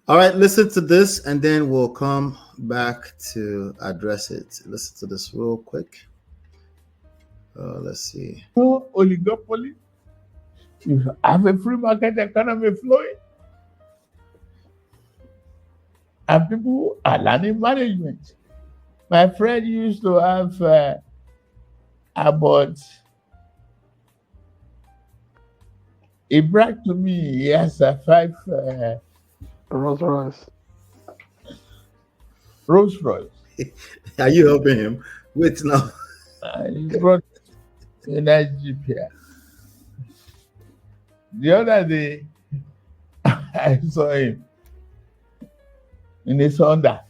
All right, listen to this, and then we'll come back to address it. Listen to this real quick. Let's see. No oligopoly. You have a free market economy flowing, and people are learning management. My friend used to have about. He bragged to me he has a 5 Rolls Royce. Rolls Royce. Are you helping him? Wait now. He brought a nice Jeep here. The other day, I saw him in his Honda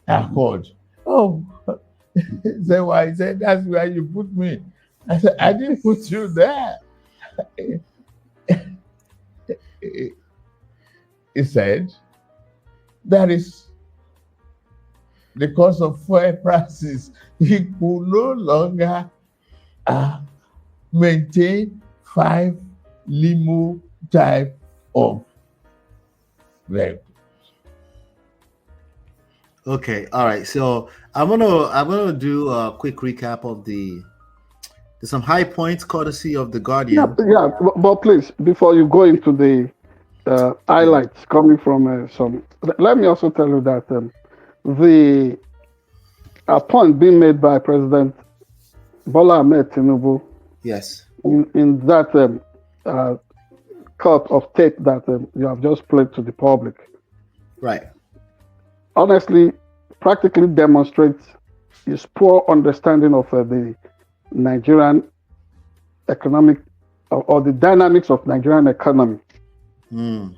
Accord. Oh, he said, why? He said, that's where you put me. I said, I didn't put you there. He said, that is because of fuel prices. He could no longer maintain 5 limo type of vehicle. Okay, all right. So I'm gonna do a quick recap of there's some high points courtesy of the Guardian. Yeah, but please, before you go into the highlights coming from some, let me also tell you that the point being made by President Bola Ahmed Tinubu Yes. in that cut of tape that you have just played to the public, Right. honestly, practically demonstrates his poor understanding of the Nigerian economic or the dynamics of Nigerian economy. Mm.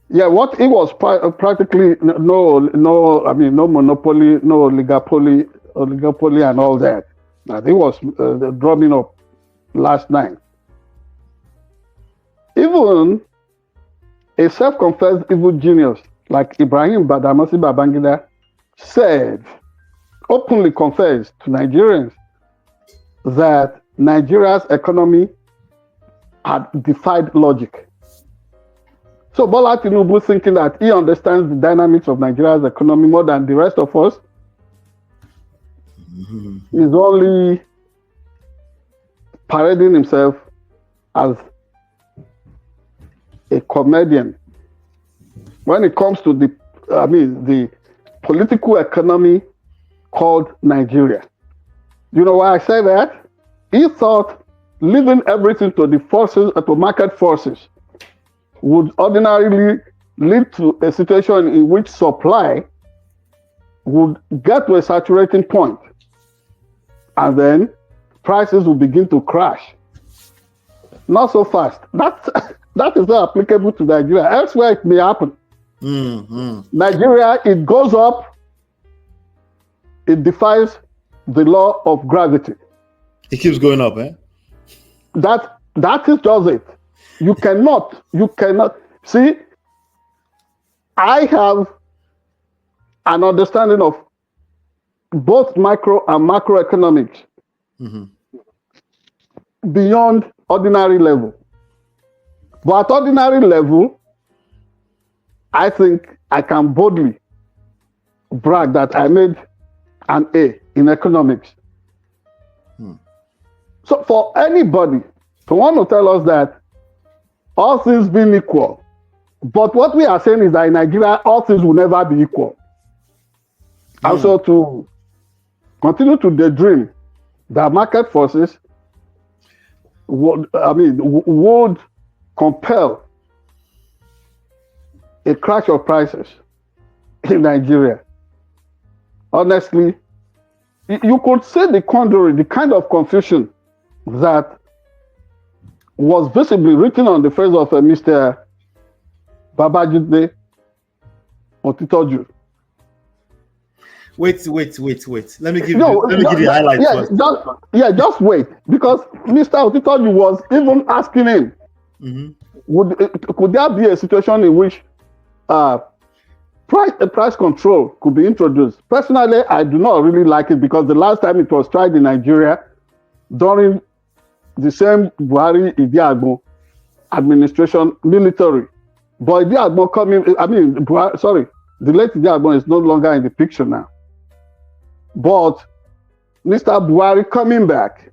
Yeah, what it was practically no monopoly, no oligopoly, and all that. Now, it was drumming up last night. Even a self-confessed evil genius like Ibrahim Badamasi Babangida said, openly confessed to Nigerians that Nigeria's economy had defied logic. So Bola Tinubu, thinking that he understands the dynamics of Nigeria's economy more than the rest of us, is only parading himself as a comedian when it comes to the political economy called Nigeria. You know why I say that? He thought leaving everything to the forces, to market forces, would ordinarily lead to a situation in which supply would get to a saturating point, and then prices will begin to crash. Not so fast. That is not applicable to Nigeria. Elsewhere, it may happen. Nigeria, it goes up, it defies the law of gravity. It keeps going up, eh? That is just it. You cannot see. I have an understanding of both micro and macroeconomics beyond ordinary level. But at ordinary level, I think I can boldly brag that I made an A in economics. So for anybody to want to tell us that all things being equal, but what we are saying is that in Nigeria, all things will never be equal. And so to continue to daydream that market forces would compel a crash of prices in Nigeria. Honestly, you could see the quandary, the kind of confusion that was visibly written on the face of Mr. Babajide Otitoju. Wait. Let me give you the highlights first. Just wait, because Mr. Otitoju was even asking him, could there be a situation in which price control could be introduced? Personally, I do not really like it, because the last time it was tried in Nigeria during the same Buhari Idiagbo administration, military, But Idiagbon coming, the late Idiagbon is no longer in the picture now. But Mr. Buhari coming back,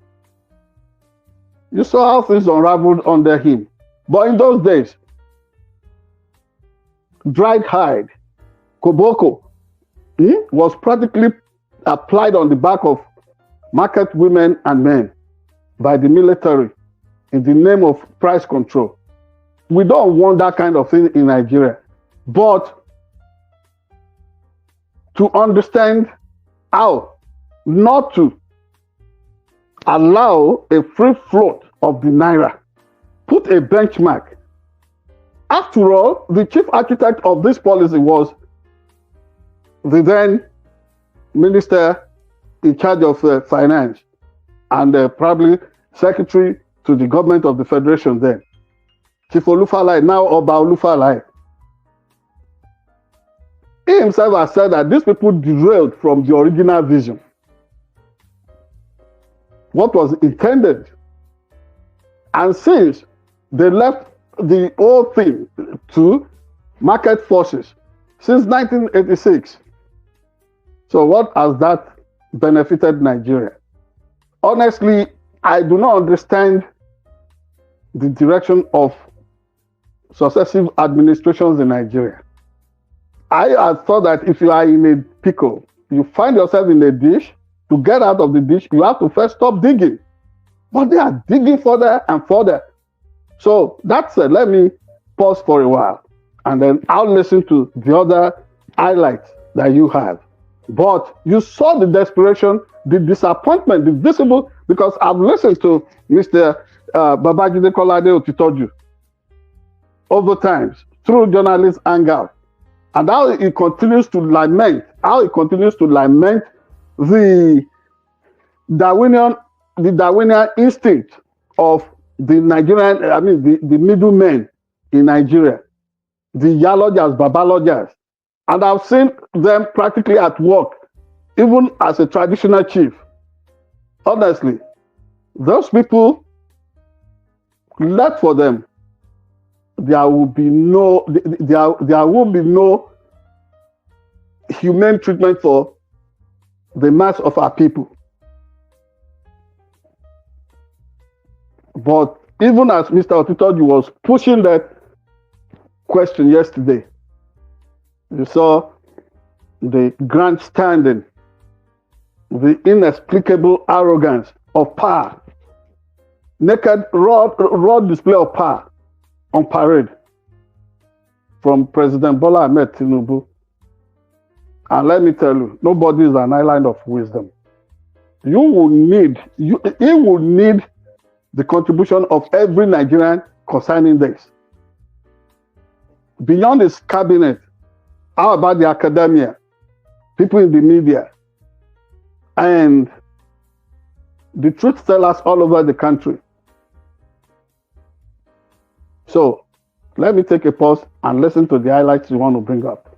you saw how things unraveled under him. But in those days, dried hide, koboko, was practically applied on the back of market women and men by the military in the name of price control. We don't want that kind of thing in Nigeria. But to understand how not to allow a free float of the Naira, put a benchmark. After all, the chief architect of this policy was the then minister in charge of finance and probably secretary to the government of the federation then, Chief Olufalaye, now Oba Olufalaye. He himself has said that these people derailed from the original vision. What was intended. And since they left the whole thing to market forces since 1986, so what has that benefited Nigeria? Honestly, I do not understand the direction of successive administrations in Nigeria. I had thought that if you are in a pickle, you find yourself in a dish, to get out of the dish, you have to first stop digging. But they are digging further and further. So that said, let me pause for a while, and then I'll listen to the other highlights that you have. But you saw the desperation, the disappointment, the visible, because I've listened to Mr. Babajide Kolade Otitoju over times through journalist hangout, and how he continues to lament, the Darwinian instinct of the Nigerian, the middlemen in Nigeria, the Yalojas, Babalojas. And I've seen them practically at work, even as a traditional chief. Honestly, those people, left for them, there will be no humane treatment for the mass of our people. But even as Mr. Otitoju was pushing that question yesterday, you saw the grandstanding, the inexplicable arrogance of power, naked, raw display of power on parade from President Bola Ahmed Tinubu. And let me tell you, nobody is an island of wisdom. He will need the contribution of every Nigerian concerning this. Beyond his cabinet, how about the academia, people in the media, and the truth tellers all over the country? So, let me take a pause and listen to the highlights you want to bring up.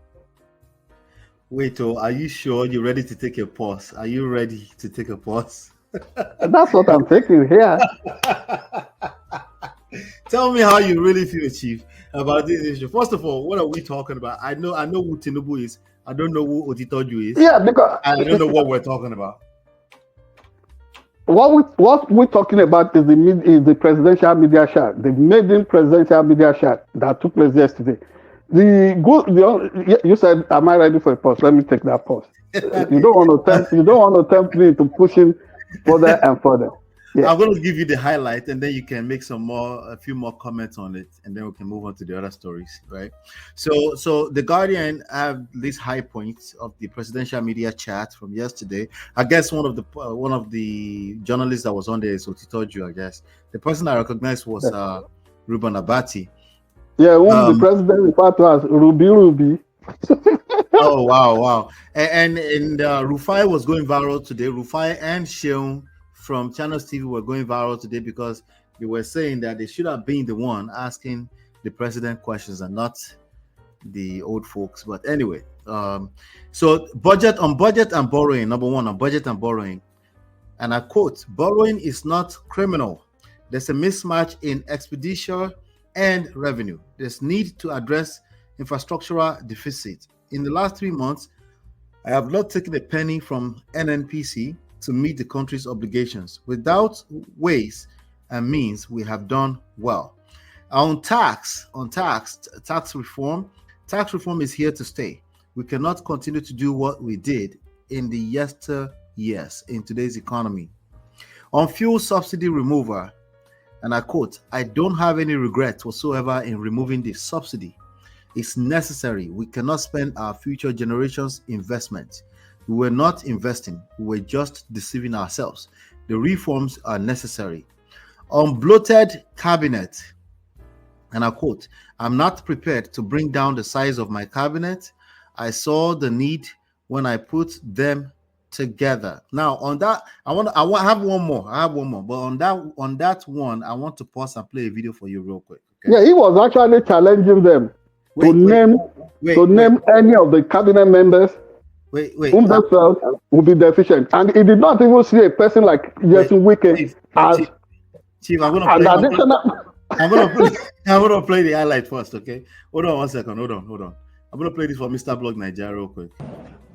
Wait, are you sure you're ready to take a pause? Are you ready to take a pause? That's what I'm taking here. Tell me how you really feel, Chief, about this issue. First of all, what are we talking about? I know who Tinubu is. I don't know who Otitoju is. Yeah, because I don't know what we're talking about. What we're talking about is the presidential media shot, the maiden presidential media shot that took place yesterday. You said, "Am I ready for a pause?" Let me take that pause. You don't want to tempt me to pushing further and further. Yeah. I'm going to give you the highlight, and then you can make a few more comments on it, and then we can move on to the other stories, right? So the Guardian have these high points of the presidential media chat from yesterday. I guess one of the journalists that was on there is Otitoju. I guess the person I recognized was Ruben Abati. Yeah, the president referred to as Ruby. Oh wow! And Rufai was going viral today. Rufai and Sheung from Channels TV were going viral today because they were saying that they should have been the one asking the president questions and not the old folks. But anyway, so budget and borrowing. Number one, on budget and borrowing, and I quote: "Borrowing is not criminal. There's a mismatch in expenditure and revenue. There's need to address infrastructural deficit. In the last 3 months, I have not taken a penny from NNPC to meet the country's obligations. Without ways and means, we have done well. On tax reform is here to stay. We cannot continue to do what we did in the yesteryears in today's economy. On fuel subsidy removal, and I quote, I don't have any regrets whatsoever in removing the subsidy. It's necessary. We cannot spend our future generations' investment. We were not investing. We were just deceiving ourselves. The reforms are necessary. On bloated cabinet, and I quote, I'm not prepared to bring down the size of my cabinet. I saw the need when I put them together. Now, on that, I have one more. But on that one, I want to pause and play a video for you real quick. Okay? Yeah, he was actually challenging them to name any of the cabinet members whom they felt would be deficient. And he did not even see a person like Jason Wike as Chief, I'm gonna play the highlight first, okay? Hold on 1 second. Hold on. I'm gonna play this for Mr. Blog Nigeria real quick.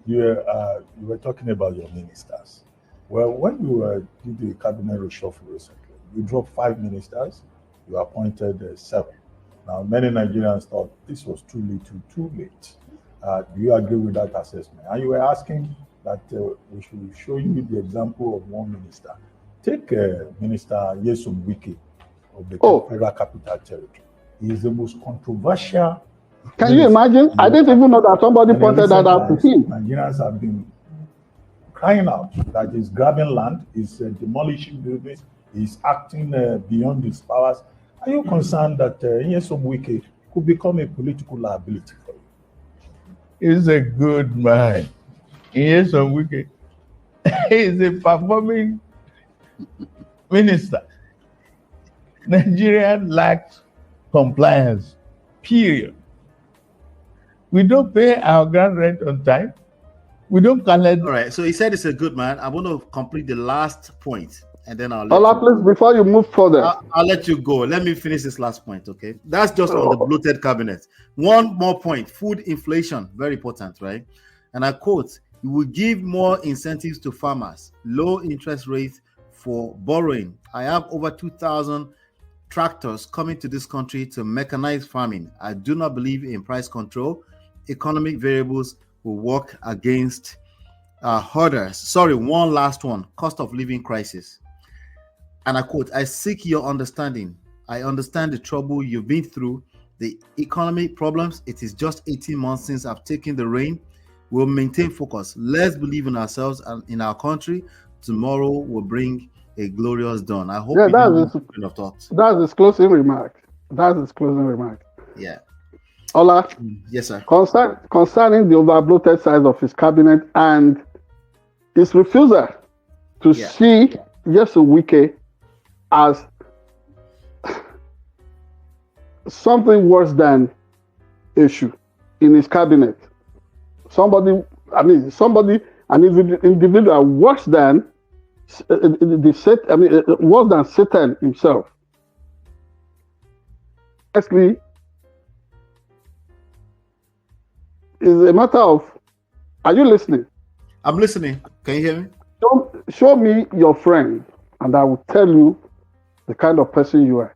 You were talking about your ministers. Well, when you did the cabinet reshuffle recently, you dropped 5 ministers, you appointed 7. Now, many Nigerians thought this was too little, too late. Do you agree with that assessment? And you were asking that we should show you the example of one minister. Take Minister Nyesom Wike of the Federal Capital Territory. He is the most controversial. Can you imagine? I didn't even know that somebody pointed that out to him. Nigerians have been crying out that he's grabbing land, he's demolishing buildings, he's acting beyond his powers. Are you concerned that Nyesom Wike could become a political liability for you? He's a good man. Nyesom Wike is a performing minister. Nigeria lacks compliance, period. We don't pay our ground rent on time. We don't collect. All right, so he said it's a good man. I want to complete the last point, and then I'll please, before you move further, I'll let you go. Let me finish this last point, okay? That's just on the bloated cabinet. One more point, food inflation, very important, right? And I quote, "We will give more incentives to farmers, low interest rates for borrowing. I have over 2,000 tractors coming to this country to mechanize farming. I do not believe in price control. Economic variables will work against hoarders." Sorry, one last one, cost of living crisis. And I quote, "I seek your understanding. I understand the trouble you've been through, the economic problems. It is just 18 months since I've taken the reign. We'll maintain focus. Let's believe in ourselves and in our country. Tomorrow will bring a glorious dawn." I hope that's his closing remark. Yeah. Ola. Yes, sir. Concerning the overbloated size of his cabinet and his refusal to see Nyesom Wike as something worse than issue in his cabinet. An individual worse than worse than Satan himself. Actually, is a matter of, are you listening? I'm listening. Can you hear me? Show me your friend, and I will tell you the kind of person you are.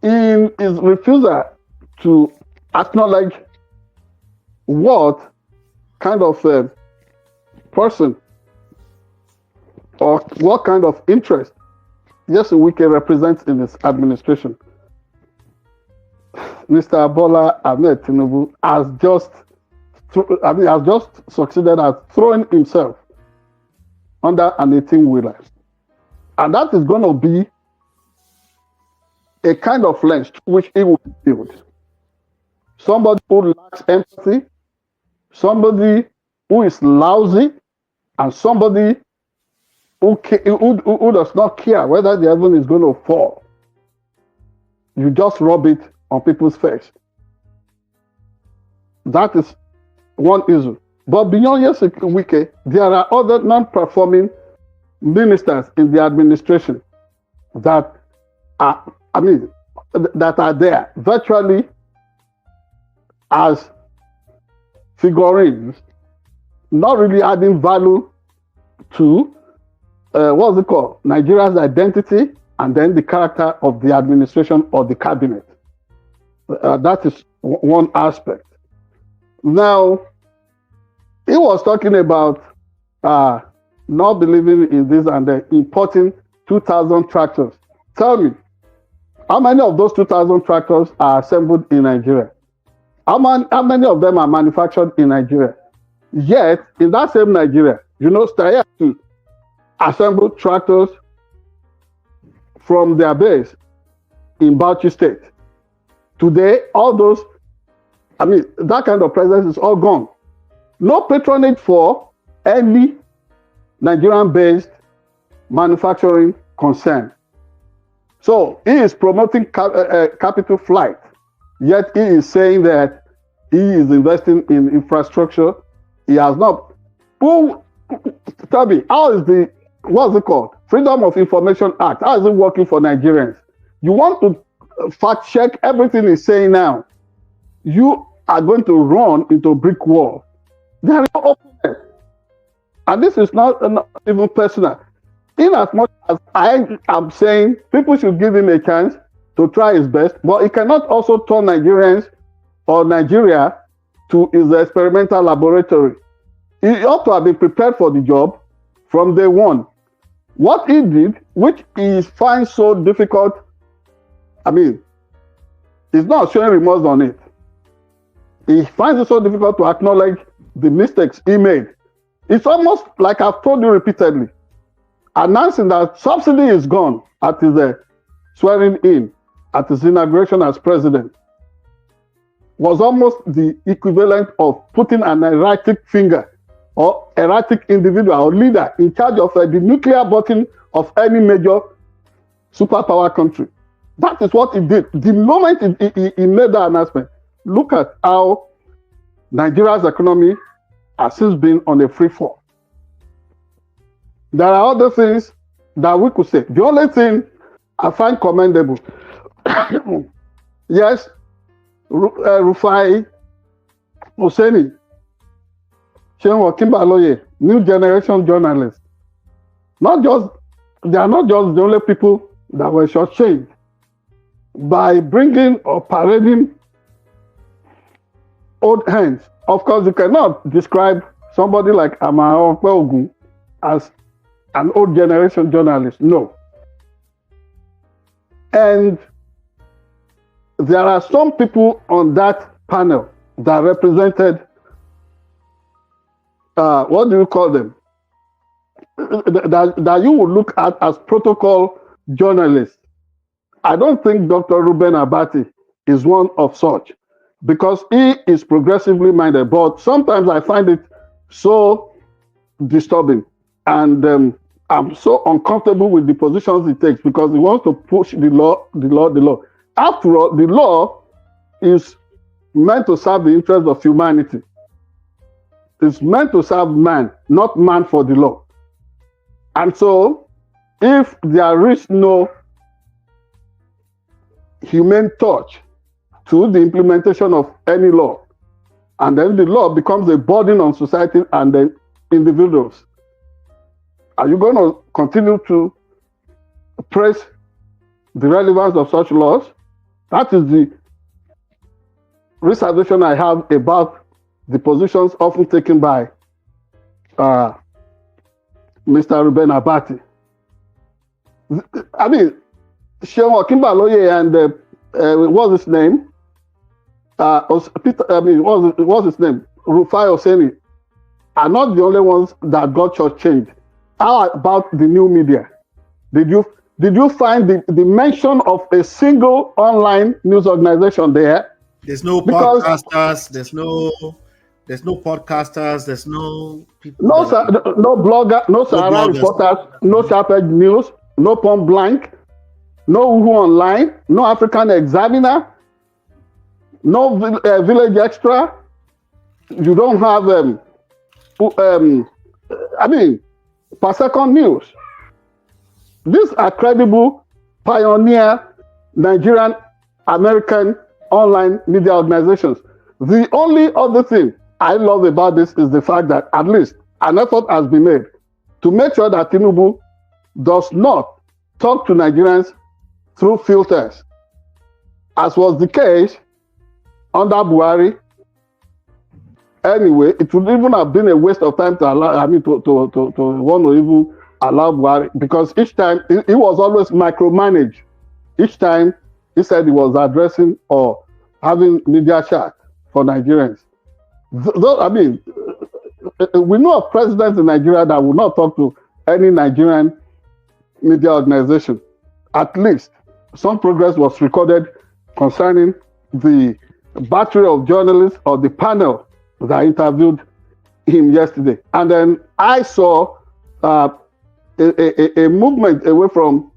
In his refusal to acknowledge what kind of person or what kind of interest Nyesom Wike represents in his administration, Mr. Bola Ahmed Tinubu has just succeeded at throwing himself under an 18-wheeler. And that is going to be a kind of lens which he will build. Somebody who lacks empathy, somebody who is lousy, and somebody who does not care whether the heaven is going to fall. You just rub it on people's face. That is one issue. But beyond Nyesom Wike, there are other non-performing ministers in the administration that are, that are there virtually as figurines, not really adding value to what's it called? Nigeria's identity and then the character of the administration or the cabinet. That is one aspect. Now, he was talking about not believing in this and then importing 2,000 tractors. Tell me, how many of those 2,000 tractors are assembled in Nigeria? How many of them are manufactured in Nigeria? Yet, in that same Nigeria, Steyr to assemble tractors from their base in Bauchi State. Today, all those, that kind of presence is all gone. No patronage for any Nigerian-based manufacturing concern. So he is promoting capital flight, yet he is saying that he is investing in infrastructure. He has not. Tell me, how is what's it called? Freedom of Information Act. How is it working for Nigerians? You want to fact check everything he's saying now. You are going to run into a brick wall. There is no openness. And this is not even personal. In as much as I am saying people should give him a chance to try his best, but he cannot also turn Nigerians or Nigeria to his experimental laboratory. He ought to have been prepared for the job from day one. What he did, which he finds so difficult, he's not showing remorse on it. He finds it so difficult to acknowledge the mistakes he made. It's almost like I've told you repeatedly, announcing that subsidy is gone at his swearing in, at his inauguration as president, was almost the equivalent of putting an erratic finger or erratic individual or leader in charge of the nuclear button of any major superpower country. That is what he did. The moment he made that announcement, look at how Nigeria's economy has since been on a free fall. There are other things that we could say. The only thing I find commendable, yes, Rufai Hosseini, Shehu Kimbaloye, new generation journalists. They are not just the only people that were shortchanged by bringing or parading old hands. Of course, you cannot describe somebody like Amao Ogun as an old generation journalist. No. And there are some people on that panel that represented, what do you call them? That you would look at as protocol journalists. I don't think Dr. Ruben Abati is one of such, because he is progressively minded. But sometimes I find it so disturbing, and I'm so uncomfortable with the positions he takes, because he wants to push the law. After all, the law is meant to serve the interests of humanity. It's meant to serve man, not man for the law. And so, if there is no humane touch to the implementation of any law, and then the law becomes a burden on society and then individuals, are you going to continue to praise the relevance of such laws? That is the reservation I have about the positions often taken by Mr. Ruben Abati. Shehu Kimbaloye and what's his name? What's his name? Rufai Hosseini are not the only ones that got shortchanged. How about the new media? Did you find the mention of a single online news organization there? There's no podcasters. There's no podcasters. There's no people. No blogger. No Sahara reporters. No SharpEdge News. No Point Blank. No Uhu Online. No African Examiner. No Village Extra. You don't have per second news. These are credible, pioneer Nigerian American online media organizations. The only other thing I love about this is the fact that at least an effort has been made to make sure that TINUBU does not talk to Nigerians through filters, as was the case under Buhari. Anyway, it would even have been a waste of time to allow, to want to even allow Buhari, because each time he was always micromanaged. Each time he said he was addressing or having media chat for Nigerians. We know of presidents in Nigeria that will not talk to any Nigerian media organization. At least some progress was recorded concerning the battery of journalists or the panel that interviewed him yesterday. And then I saw a movement away from,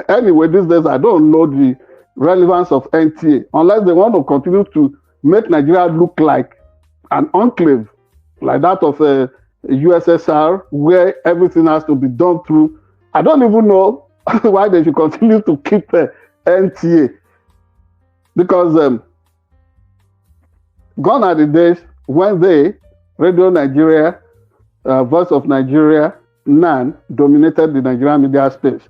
anyway, these days I don't know the relevance of NTA, unless they want to continue to make Nigeria look like an enclave, like that of a USSR, where everything has to be done through. I don't even know why they should continue to keep NTA, because gone are the days when they, Radio Nigeria, Voice of Nigeria, NAN, dominated the Nigerian media space.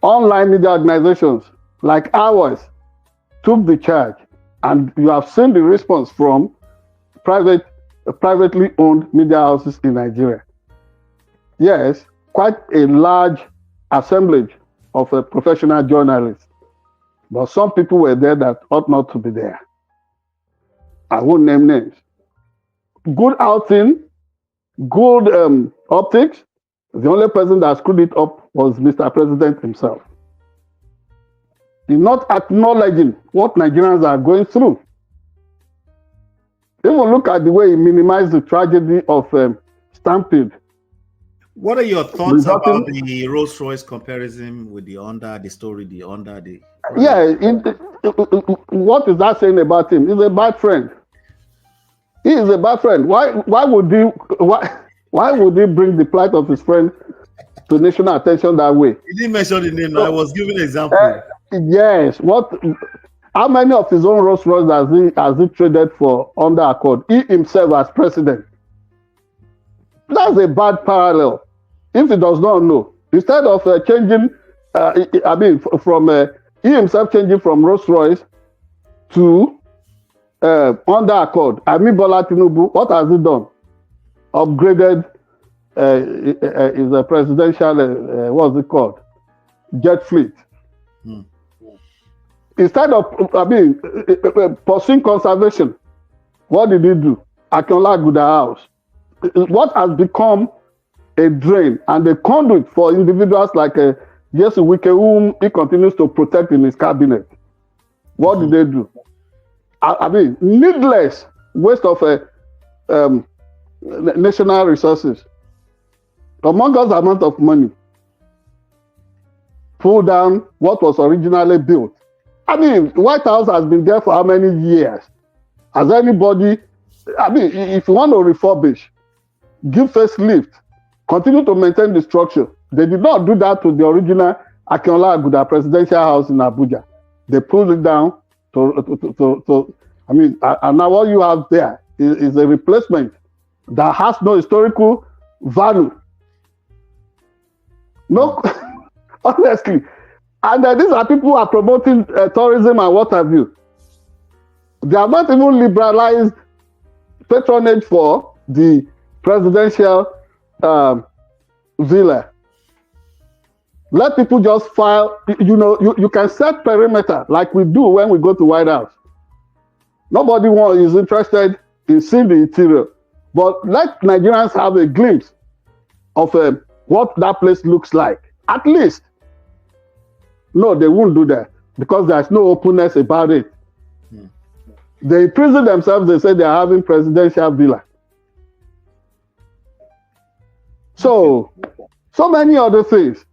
Online media organizations like ours took the charge, and you have seen the response from privately owned media houses in Nigeria. Yes, quite a large assemblage of professional journalists, but some people were there that ought not to be there. I won't name names. Good outing, good optics. The only person that screwed it up was Mr. President himself. He's not acknowledging what Nigerians are going through. Even look at the way he minimized the tragedy of Stampede. What are your thoughts about the Rolls-Royce comparison with the Honda, the story, the Honda? Yeah, what is that saying about him? He's a bad friend. He is a bad friend. Why would he bring the plight of his friend to national attention that way? He didn't mention the name. So, I was giving an example. Yes. How many of his own Rolls Royce has he traded for Honda Accord? He himself as president. That's a bad parallel. If he does not know, instead of changing, he himself changing from Rolls Royce to Honda Accord. Bola TINUBU, what has he done? Upgraded is a presidential, what's it called? Jet fleet. Instead of pursuing conservation, what did he do? Akinola Aguda House. What has become a drain and a conduit for individuals like Yesu Wike, whom he continues to protect in his cabinet. What did they do? Needless waste of national resources. Humongous amount of money. Pull down what was originally built. White House has been there for how many years? Has anybody, if you want to refurbish, give facelift, continue to maintain the structure. They did not do that to the original Akinola Aguda presidential house in Abuja. They pulled it down and now what you have there is a replacement that has no historical value. No, honestly. And these are people who are promoting tourism and what have you. They have not even liberalized patronage for the presidential villa. Let people just file, you can set perimeter like we do when we go to White House. Nobody is interested in seeing the interior. But let Nigerians have a glimpse of what that place looks like. At least. No, they won't do that because there's no openness about it. They imprison themselves, they say they are having presidential villa. So many other things.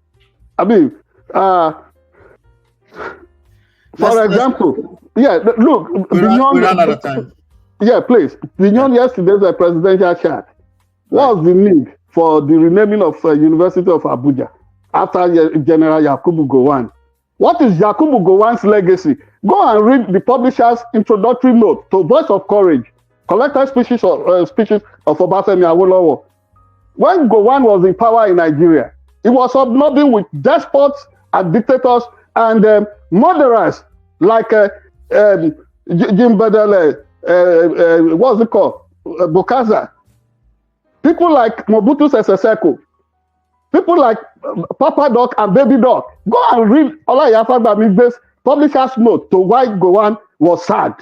For example, look, we ran out of time. Yeah, please. Beyond yesterday's presidential chat, what was the need for the renaming of University of Abuja after General Yakubu Gowon What is Yakubu Gowon's legacy? Go and read the publisher's introductory note to Voice of Courage, collected speeches of Obafemi Awolowo. When Gowon was in power in Nigeria, he was hobnobbing with despots and dictators and murderers like Jim Badele, what's it called? Bokassa. People like Mobutu Sese Seko. People like Papa Doc and Baby Doc. Go and read Olayifa Bamigbe's publisher's note to why Gowon was sad.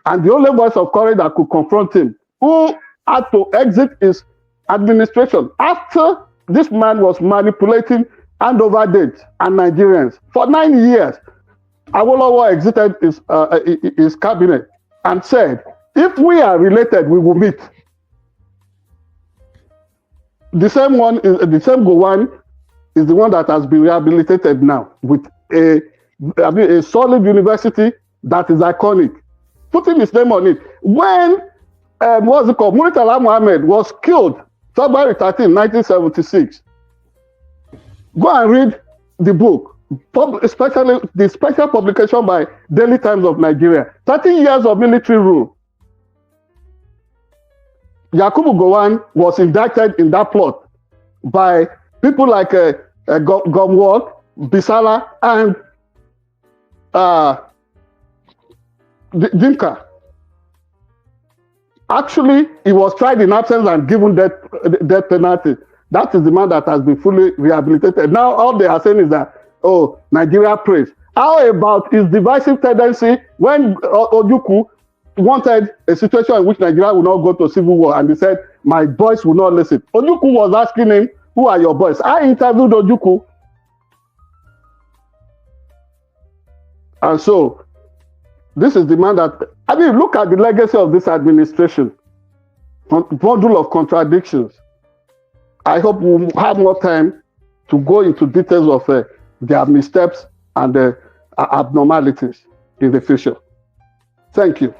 And the only voice of courage that could confront him, who had to exit his administration after this man was manipulating handover dates and Nigerians. For 9 years, Awolowo exited his cabinet and said, if we are related, we will meet. The same Gowon is the one that has been rehabilitated now with a solid university that is iconic, putting his name on it. When Muritala Muhammad was killed February 13, 1976. Go and read the book, especially the special publication by Daily Times of Nigeria. 30 years of military rule. Yakubu Gowon was indicted in that plot by people like Gomwol, Bisala, and Dimka. Actually, he was tried in absence and given death penalty. That is the man that has been fully rehabilitated. Now, all they are saying is that, oh, Nigeria prays. How about his divisive tendency when Ojukwu wanted a situation in which Nigeria will not go to civil war, and he said, my boys will not listen. Ojukwu was asking him, who are your boys? I interviewed Ojukwu. And so, this is the man that, look at the legacy of this administration. Bundle of contradictions. I hope we'll have more time to go into details of their missteps and abnormalities in the future. Thank you.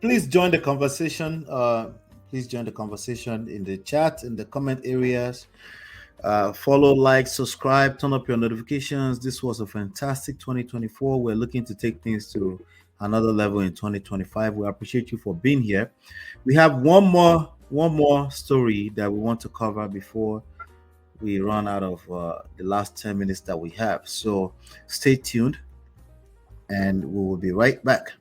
Please join the conversation. Please join the conversation in the chat, in the comment areas. Follow, like, subscribe, turn up your notifications. This was a fantastic 2024. We're looking to take things to another level in 2025. We appreciate you for being here. We have one more story that we want to cover before we run out of the last 10 minutes that we have. So stay tuned, and we will be right back.